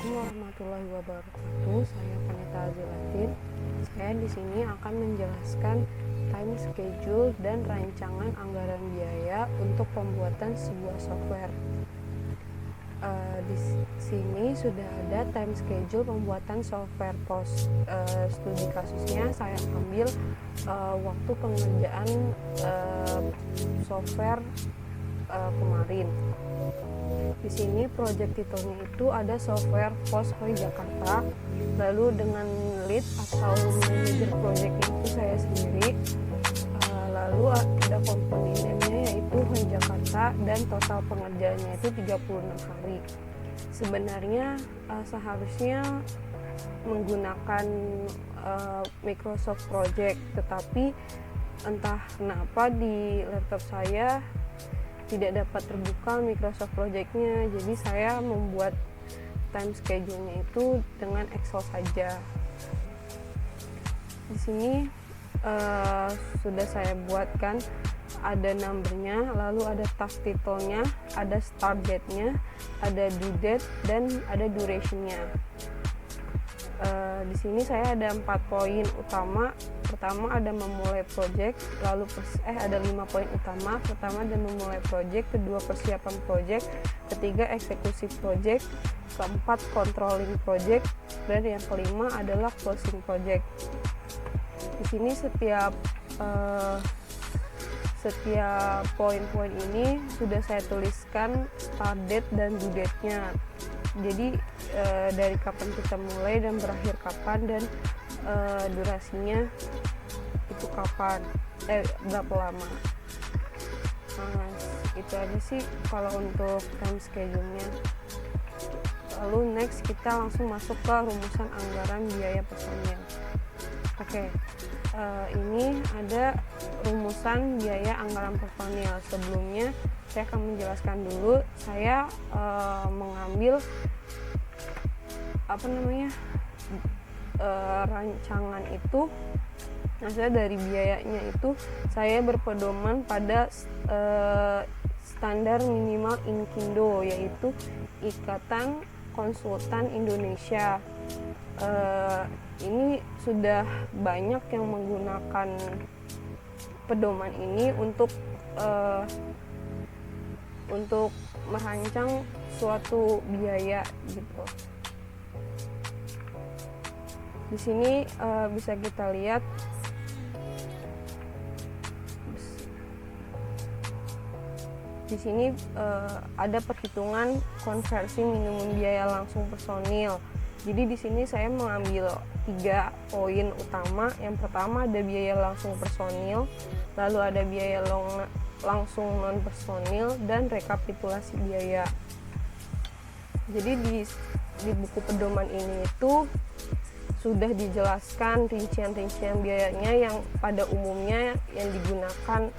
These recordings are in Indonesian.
Assalamualaikum warahmatullahi wabarakatuh. Saya Vanessa Azilatin. Saya di sini akan menjelaskan time schedule dan rancangan anggaran biaya untuk pembuatan sebuah software. Di sini sudah ada time schedule pembuatan software post studi kasusnya. Saya ambil waktu pengerjaan software kemarin. Di sini project titelnya itu ada software Pos Hoi Jakarta. Lalu dengan lead atau manajer projectnya itu saya sendiri. Lalu ada komponen namanya yaitu Hoi Jakarta dan total pengerjaannya itu 36 hari. Sebenarnya seharusnya menggunakan Microsoft Project, tetapi entah kenapa di laptop saya tidak dapat terbuka Microsoft Project-nya, jadi saya membuat time schedule-nya itu dengan Excel saja. Di sini sudah saya buatkan, ada number-nya, lalu ada task title-nya, ada start date-nya, ada due date, dan ada duration-nya. Di sini saya ada 4 poin utama. Pertama ada memulai project, lalu ada 5 poin utama. Pertama ada memulai project, kedua persiapan project, ketiga eksekusi project, keempat controlling project, dan yang kelima adalah closing project. Di sini setiap poin-poin ini sudah saya tuliskan start date dan due date-nya. Jadi dari kapan kita mulai dan berakhir kapan, dan durasinya itu kapan, berapa lama. Nah, itu aja sih kalau untuk time schedule-nya. Lalu next kita langsung masuk ke rumusan anggaran biaya personil. Oke, ini ada rumusan biaya anggaran personil. Sebelumnya saya akan menjelaskan dulu. Saya mengambil rancangan itu, maksudnya dari biayanya itu saya berpedoman pada standar minimal Inkindo, yaitu Ikatan Konsultan Indonesia. Ini sudah banyak yang menggunakan pedoman ini untuk merancang suatu biaya gitu. Di sini bisa kita lihat di sini ada perhitungan konversi minimum biaya langsung personil. Jadi di sini saya mengambil 3 poin utama. Yang pertama ada biaya langsung personil, lalu ada biaya langsung non personil, dan rekapitulasi biaya. Jadi di buku pedoman ini itu sudah dijelaskan rincian-rincian biayanya yang pada umumnya yang digunakan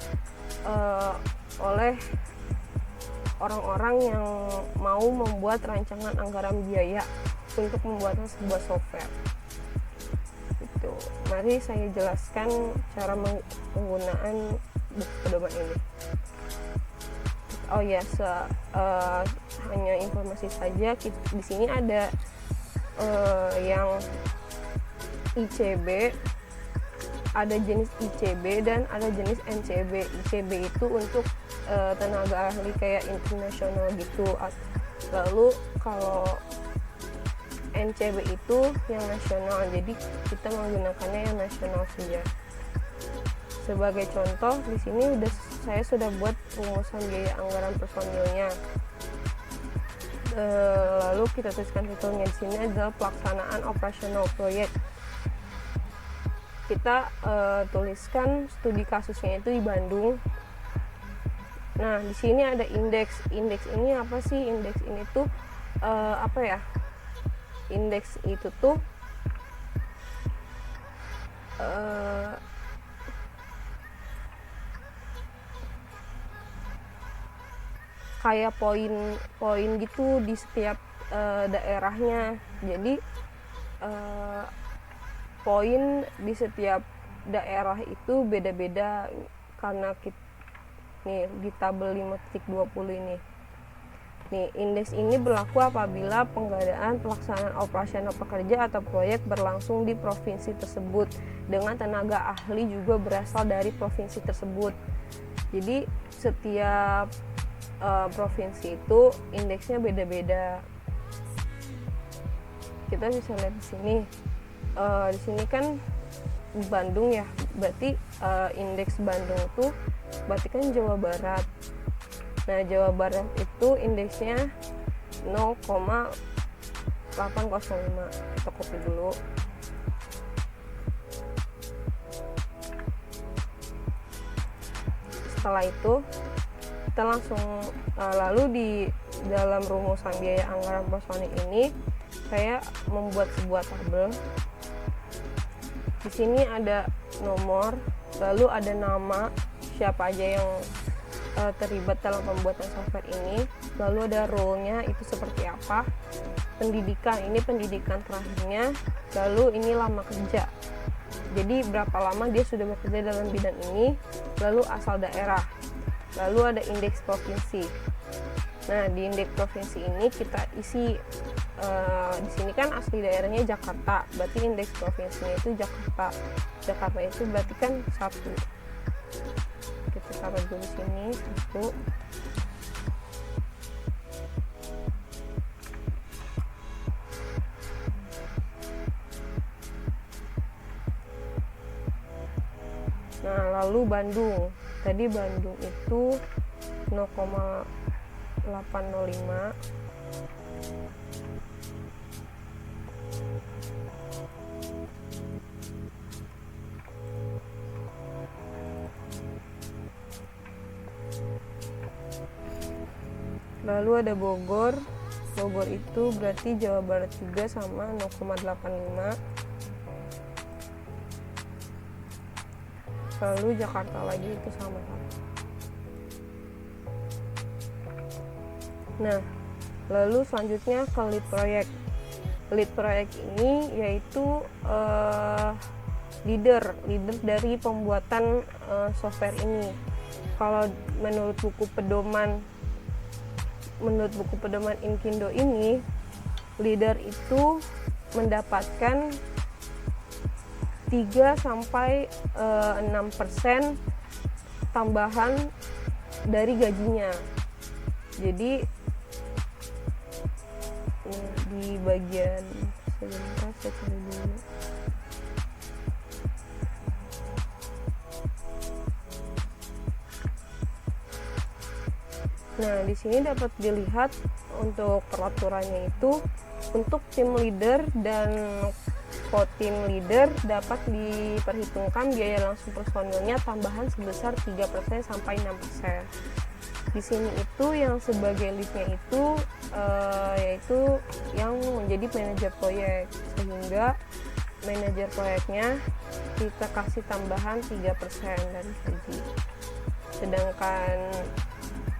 oleh orang-orang yang mau membuat rancangan anggaran biaya untuk membuat sebuah software. Itu. Mari saya jelaskan cara penggunaan buku pedoman ini. Oh ya, hanya informasi saja, di sini ada yang ICB, ada jenis ICB dan ada jenis NCB. ICB itu untuk tenaga ahli kayak internasional gitu. Lalu kalau NCB itu yang nasional, jadi kita menggunakannya yang nasional saja. Sebagai contoh, di sini saya sudah buat rumusan biaya anggaran personilnya. Lalu kita tuliskan titelnya. Di sini adalah pelaksanaan operasional proyek. Kita tuliskan studi kasusnya itu di Bandung. Nah, di sini ada indeks. Indeks ini apa sih? Indeks ini tuh Indeks itu tuh kayak poin-poin gitu di setiap daerahnya. Jadi poin di setiap daerah itu beda-beda karena nih di tabel 5.20 ini. Nih, indeks ini berlaku apabila pengadaan pelaksanaan operasional pekerja atau proyek berlangsung di provinsi tersebut dengan tenaga ahli juga berasal dari provinsi tersebut. Jadi setiap provinsi itu indeksnya beda-beda. Kita bisa lihat di sini. Di sini kan Bandung ya, berarti indeks Bandung itu berarti kan Jawa Barat. Nah, Jawa Barat itu indeksnya 0,805. Kita copy dulu. Setelah itu kita langsung lalu di dalam rumusan biaya anggaran personil ini saya membuat sebuah tabel. Di sini ada nomor, lalu ada nama siapa aja yang terlibat dalam pembuatan software ini, lalu ada role-nya itu seperti apa, pendidikan, ini pendidikan terakhirnya, lalu ini lama kerja, jadi berapa lama dia sudah bekerja dalam bidang ini, lalu asal daerah, lalu ada indeks provinsi. Nah, di indeks provinsi ini kita isi di sini kan asli daerahnya Jakarta, berarti indeks provinsinya itu Jakarta. Jakarta itu berarti kan 1. Kita taruh dulu di sini 1. Nah, lalu Bandung. Tadi Bandung itu 0,805. Lalu ada Bogor. Bogor itu berarti Jawa Barat juga sama 0,85. Lalu Jakarta lagi itu sama. Nah, lalu selanjutnya ke lead proyek. Lead proyek ini yaitu leader dari pembuatan software ini. Kalau menurut buku pedoman Inkindo ini, leader itu mendapatkan 3-6% tambahan dari gajinya. Jadi di bagian sebentar saya cari dulu. Nah, di sini dapat dilihat untuk peraturannya itu untuk tim leader dan co-team leader dapat diperhitungkan biaya langsung personilnya tambahan sebesar 3% sampai 6%. Di sini itu yang sebagai leadnya itu yaitu yang menjadi manajer proyek, sehingga manajer proyeknya kita kasih tambahan 3% dari gaji. Sedangkan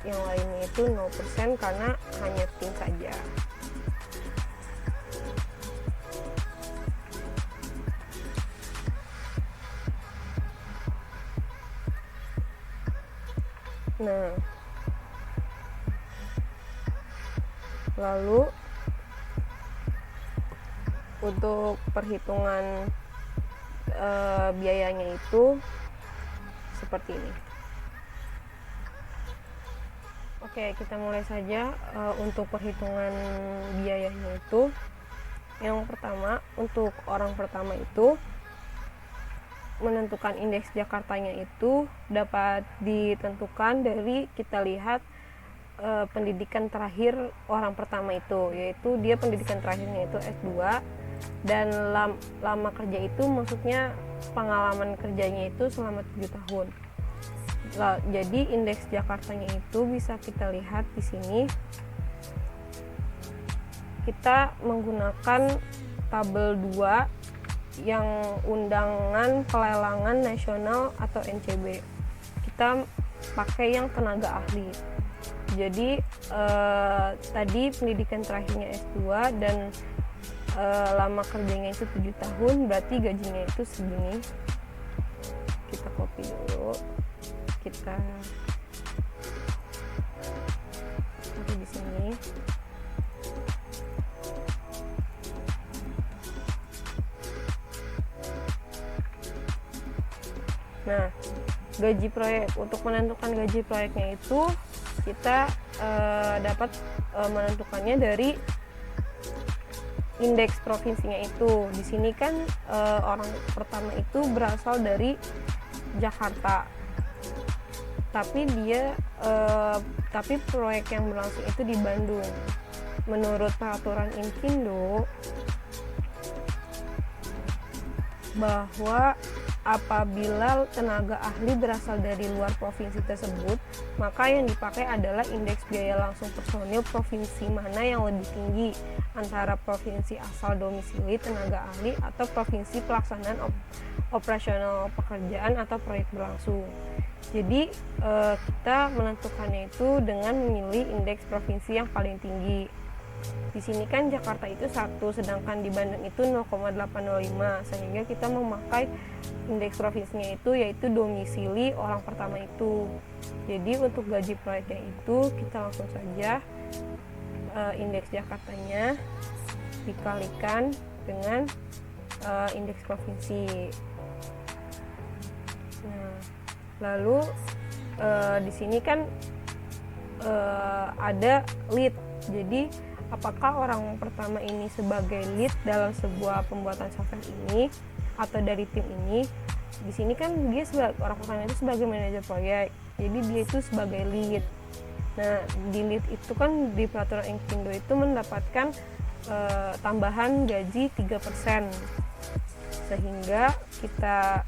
yang lainnya itu 0% karena hanya tim saja. Nah, lalu untuk perhitungan biayanya itu seperti ini. Oke, kita mulai saja untuk perhitungan biayanya itu. Yang pertama, untuk orang pertama itu menentukan indeks Jakartanya itu dapat ditentukan dari kita lihat pendidikan terakhir orang pertama itu, yaitu dia pendidikan terakhirnya itu S2, dan lama kerja itu maksudnya pengalaman kerjanya itu selama 7 tahun. Jadi indeks Jakartanya itu bisa kita lihat di sini. Kita menggunakan tabel 2 yang undangan pelelangan nasional atau NCB. Kita pakai yang tenaga ahli. Jadi tadi pendidikan terakhirnya S2 dan lama kerjanya itu 7 tahun, berarti gajinya itu segini. Kita copy dulu, kita taruh di sini. Nah, gaji proyek, untuk menentukan gaji proyeknya itu kita dapat menentukannya dari indeks provinsinya itu. Di sini kan orang pertama itu berasal dari Jakarta, tapi tapi proyek yang berlangsung itu di Bandung. Menurut peraturan Inkindo, bahwa apabila tenaga ahli berasal dari luar provinsi tersebut, maka yang dipakai adalah indeks biaya langsung personil provinsi mana yang lebih tinggi, antara provinsi asal domisili tenaga ahli atau provinsi pelaksanaan operasional pekerjaan atau proyek berlangsung. Jadi kita menentukannya itu dengan memilih indeks provinsi yang paling tinggi. Di sini kan Jakarta itu 1, sedangkan di Bandung itu 0,805, sehingga kita memakai indeks provinsinya itu yaitu domisili orang pertama itu. Jadi untuk gaji proyeknya itu kita langsung saja indeks Jakartanya dikalikan dengan indeks provinsi. Nah, lalu di sini kan ada lead. Jadi apakah orang pertama ini sebagai lead dalam sebuah pembuatan software ini atau dari tim ini? Di sini kan dia orang pertama itu sebagai manajer proyek, jadi dia itu sebagai lead. Nah, di lead itu kan di peraturan Inkindo itu mendapatkan tambahan gaji 3%, sehingga kita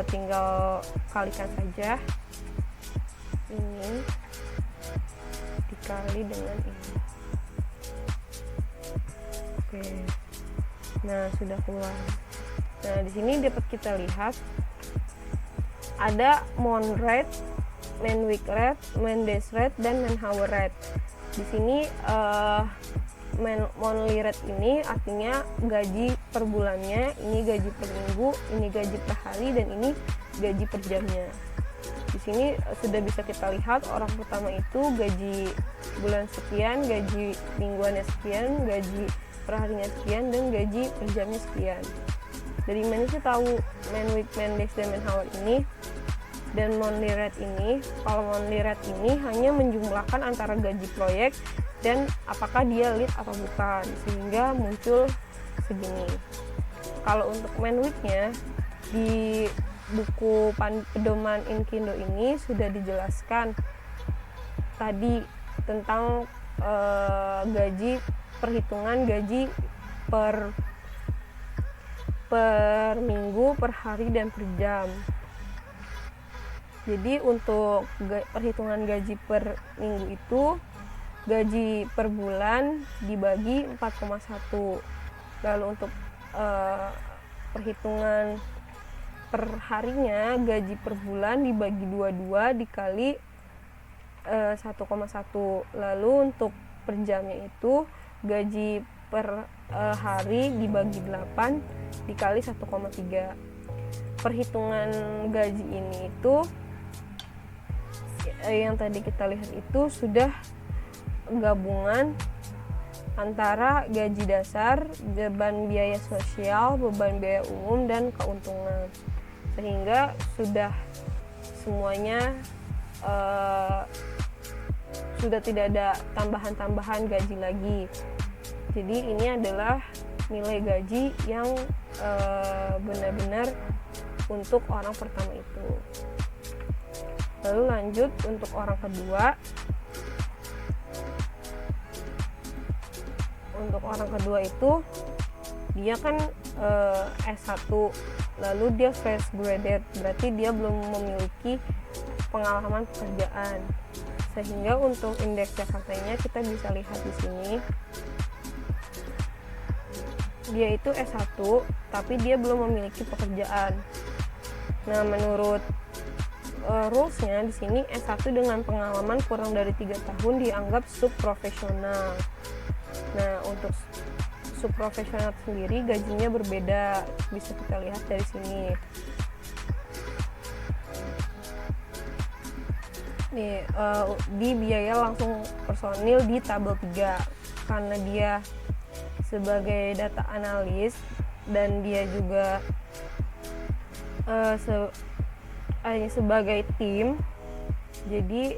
tinggal kalikan saja ini dikali dengan ini. Oke. Nah, sudah keluar. Nah, di sini dapat kita lihat ada mon rate, man week rate, man days rate, dan man hour rate. Di sini monthly rate ini artinya gaji per bulannya, ini gaji per minggu, ini gaji per hari, dan ini gaji per jamnya. Di sini sudah bisa kita lihat orang pertama itu gaji bulan sekian, gaji mingguannya sekian, gaji per harinya sekian, dan gaji per jamnya sekian. Dari mana sih tahu man week, man days, dan man hour ini? Dan monthly rate ini, kalau monthly rate ini hanya menjumlahkan antara gaji proyek dan apakah dia lead atau bukan, sehingga muncul segini. Kalau untuk man weeknya, di buku pedoman Inkindo ini sudah dijelaskan tadi tentang gaji, perhitungan gaji per minggu, per hari, dan per jam. Jadi untuk perhitungan gaji per minggu itu gaji per bulan dibagi 4,1. Lalu untuk perhitungan per harinya, gaji per bulan dibagi 22 dikali 1,1. Lalu untuk per jamnya itu gaji per hari dibagi 8 dikali 1,3. Perhitungan gaji ini itu yang tadi kita lihat itu sudah gabungan antara gaji dasar, beban biaya sosial, beban biaya umum, dan keuntungan, sehingga sudah semuanya sudah tidak ada tambahan-tambahan gaji lagi. Jadi ini adalah nilai gaji yang benar-benar untuk orang pertama itu. Lalu lanjut untuk orang kedua. Untuk orang kedua itu dia kan S1, lalu dia fresh graduate, berarti dia belum memiliki pengalaman pekerjaan. Sehingga untuk indeks Jakartanya kita bisa lihat di sini. Dia itu S1, tapi dia belum memiliki pekerjaan. Nah, menurut rules-nya di sini S1 dengan pengalaman kurang dari 3 tahun dianggap subprofesional. Nah, untuk subprofesional sendiri gajinya berbeda, bisa kita lihat dari sini. Nih, di biaya langsung personil di tabel 3, karena dia sebagai data analis dan dia juga sebagai tim, jadi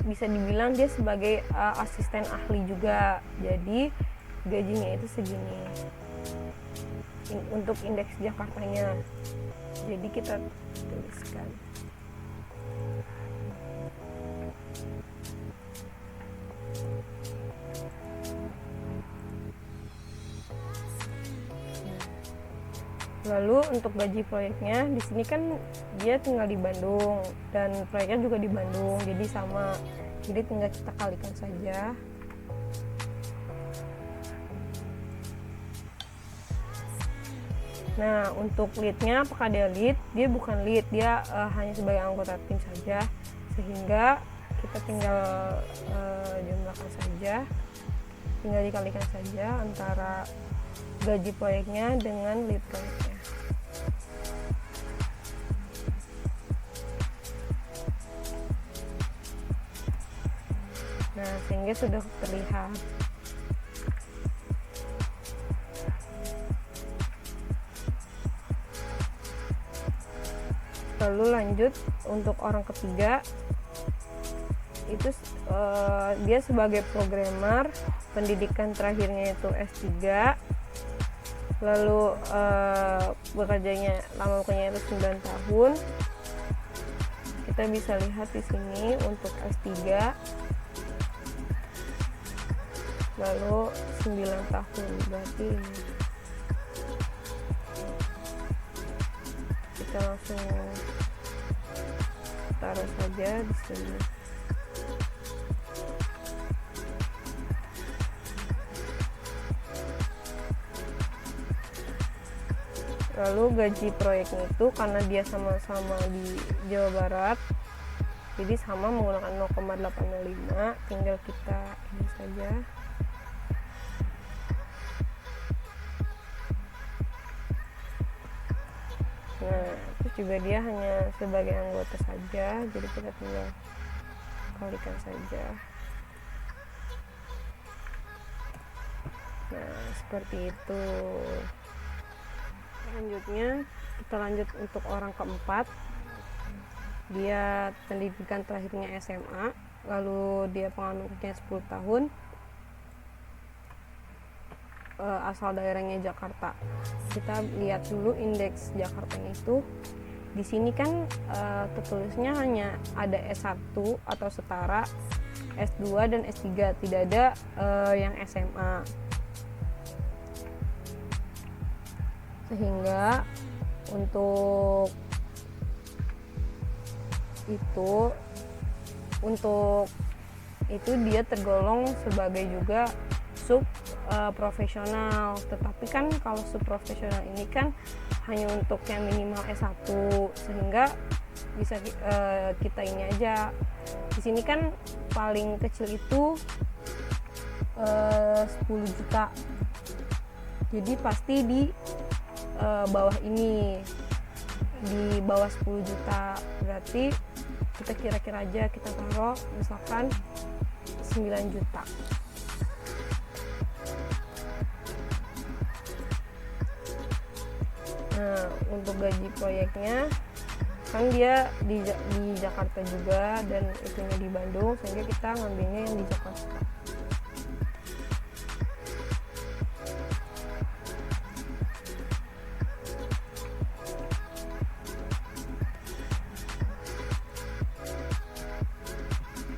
bisa dibilang dia sebagai asisten ahli juga, jadi gajinya itu segini untuk indeks Jakartanya. Jadi kita tuliskan lalu untuk gaji proyeknya di sini kan dia tinggal di Bandung dan proyeknya juga di Bandung, jadi sama, jadi tinggal kita kalikan saja. Nah, untuk leadnya apakah dia lead? Dia bukan lead, dia hanya sebagai anggota tim saja, sehingga kita tinggal jumlahkan saja, tinggal dikalikan saja antara gaji proyeknya dengan lead proyeknya. Nah, sehingga sudah terlihat. Lalu lanjut untuk orang ketiga, itu dia sebagai programmer, pendidikan terakhirnya itu S3, lalu bekerjanya lama bekerjanya itu 9 tahun. Kita bisa lihat di sini untuk S3 lalu 9 tahun, berarti ini kita langsung taruh saja di sini. Lalu gaji proyeknya itu karena dia sama-sama di Jawa Barat, jadi sama menggunakan 0,805, tinggal kita ini saja. Nah, itu juga dia hanya sebagai anggota saja, jadi kita tinggal kalikan saja. Nah, seperti itu. Selanjutnya kita lanjut untuk orang keempat. Dia pendidikan terakhirnya SMA, lalu dia pengalaman kerjanya 10 tahun, asal daerahnya Jakarta. Kita lihat dulu indeks Jakartanya itu. Di sini kan tertulisnya hanya ada S1 atau setara, S2 dan S3, tidak ada yang SMA. Sehingga untuk itu dia tergolong sebagai juga sub profesional. Tetapi kan kalau sub profesional ini kan hanya untuk yang minimal S1, sehingga bisa kita ini aja. Di sini kan paling kecil itu 10 juta. Jadi pasti di bawah ini, di bawah 10 juta, berarti kita kira-kira aja kita taruh misalkan 9 juta. Nah, untuk gaji proyeknya kan dia di Jakarta juga dan itunya di Bandung, sehingga kita ngambilnya yang di Jakarta.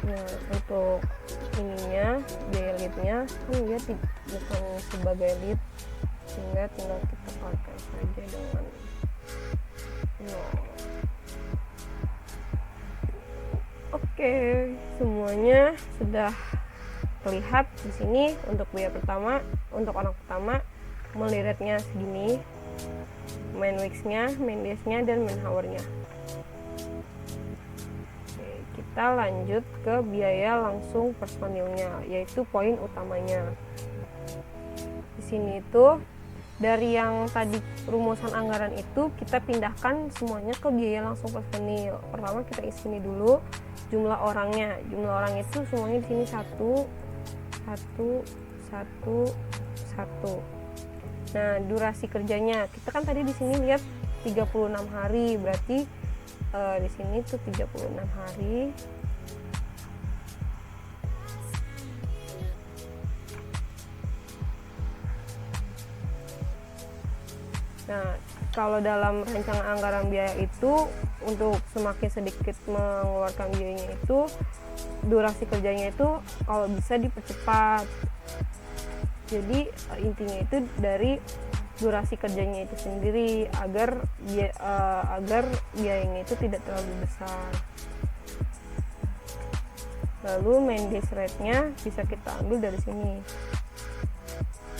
Nah, untuk ininya, biaya leadnya kan dia bukan sebagai lead, sehingga tinggal kita pakai saja dengan 0. Oke, semuanya sudah terlihat di sini. Untuk biaya pertama, untuk orang pertama, meliratnya segini, main weeks-nya, main days-nya, dan main hour-nya. Kita lanjut ke biaya langsung personilnya, yaitu poin utamanya. Di sini itu dari yang tadi rumusan anggaran itu kita pindahkan semuanya ke biaya langsung personil. Pertama kita isi ini dulu jumlah orangnya. Jumlah orang itu semuanya di sini 1. Nah, durasi kerjanya kita kan tadi di sini lihat 36 hari, berarti di sini tuh 36 hari. Nah, kalau dalam rancangan anggaran biaya itu untuk semakin sedikit mengeluarkan biayanya itu, durasi kerjanya itu kalau bisa dipercepat. Jadi intinya itu dari durasi kerjanya itu sendiri agar biayanya itu tidak terlalu besar. Lalu main days rate-nya bisa kita ambil dari sini.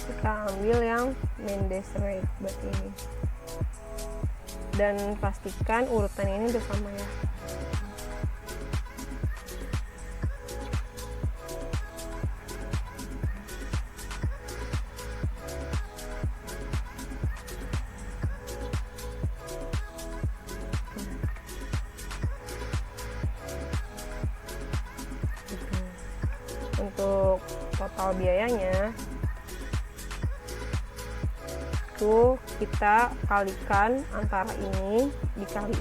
Kita ambil yang main days rate buat ini. Dan pastikan urutan ini udah sama ya. Untuk total biayanya itu kita kalikan antara ini dikali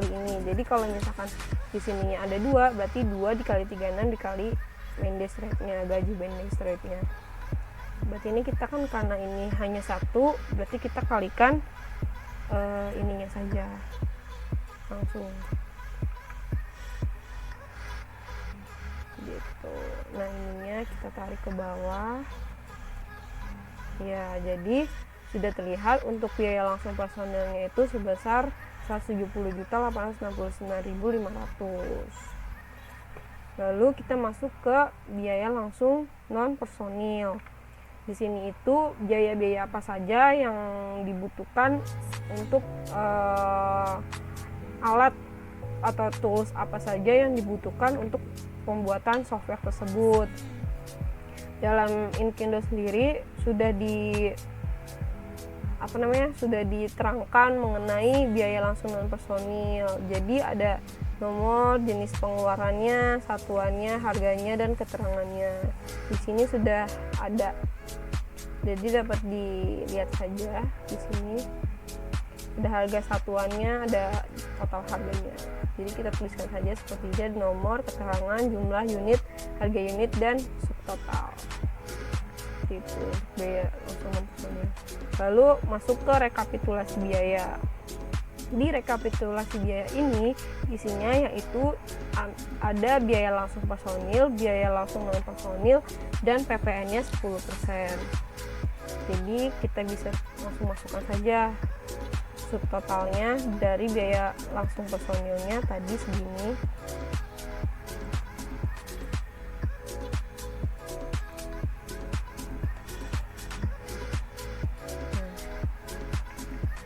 ini. Jadi kalau misalkan di sininya ada 2, berarti 2 dikali 36 dikali main days rate-nya, gaji main days rate-nya. Berarti ini kita kan karena ini hanya 1, berarti kita kalikan ininya saja langsung. Gitu. Nah, ininya kita tarik ke bawah. Ya, jadi sudah terlihat untuk biaya langsung personilnya itu sebesar 170.869.500. Lalu kita masuk ke biaya langsung non personil. Di sini itu biaya-biaya apa saja yang dibutuhkan untuk alat atau tools apa saja yang dibutuhkan untuk pembuatan software tersebut. Dalam Inkindo sendiri sudah diterangkan mengenai biaya langsung non personil. Jadi ada nomor, jenis pengeluarannya, satuannya, harganya, dan keterangannya. Di sini sudah ada. Jadi dapat dilihat saja di sini. Ada harga satuannya, ada total harganya. Jadi kita tuliskan saja seperti ini: nomor, keterangan, jumlah unit, harga unit, dan subtotal. Itu biaya langsung non personil. Lalu masuk ke rekapitulasi biaya. Di rekapitulasi biaya ini isinya yaitu ada biaya langsung personil, biaya langsung non personil, dan PPN-nya 10%. Jadi kita bisa langsung masukkan saja subtotalnya dari biaya langsung personilnya tadi segini.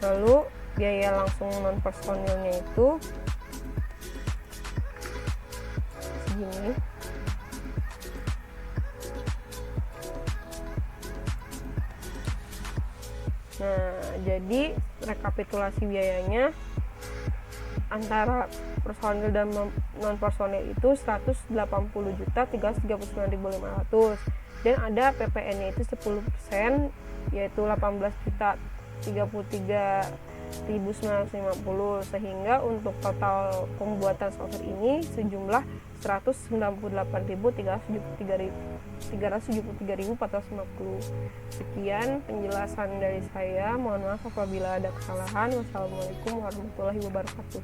Lalu biaya langsung non personilnya itu segini. Nah, jadi rekapitulasi biayanya antara personil dan non personil itu 180.339.500, dan ada PPN-nya itu 10%, yaitu 18.033.950, sehingga untuk total pembuatan software ini sejumlah 198.373.450. Sekian penjelasan dari saya. Mohon maaf apabila ada kesalahan. Wassalamualaikum warahmatullahi wabarakatuh.